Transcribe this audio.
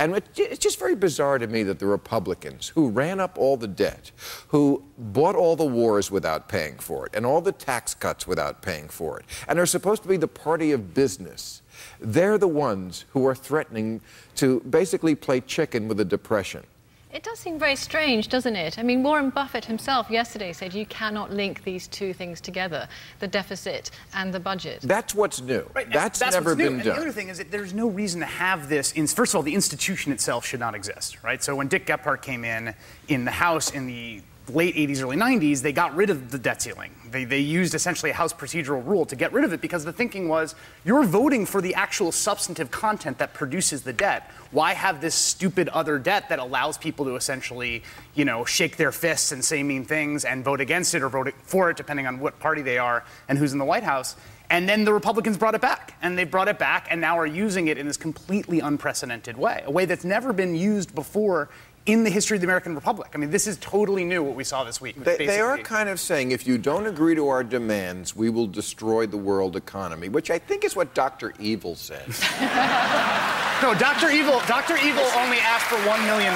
And it's just very bizarre to me that the Republicans, who ran up all the debt, who bought all the wars without paying for it, and all the tax cuts without paying for it, and are supposed to be the party of business, they're the ones who are threatening to basically play chicken with the Depression. It does seem very strange, doesn't it? I mean, Warren Buffett himself yesterday said you cannot link these two things together, the deficit and the budget. That's what's new. Right, that's never been done. The other thing is that there's no reason to have this. First of all, the institution itself should not exist, right? So when Dick Gephardt came in the House in the late 80s, early 90s, they got rid of the debt ceiling. They used essentially a House procedural rule to get rid of it because the thinking was, you're voting for the actual substantive content that produces the debt. Why have this stupid other debt that allows people to essentially, you know, shake their fists and say mean things and vote against it or vote for it, depending on what party they are and who's in the White House? And then the Republicans brought it back, and they brought it back and now are using it in this completely unprecedented way, a way that's never been used before in the history of the American Republic. I mean, this is totally new, what we saw this week. They are kind of saying, if you don't agree to our demands, we will destroy the world economy, which I think is what Dr. Evil said. No, Dr. Evil only asked for $1 million.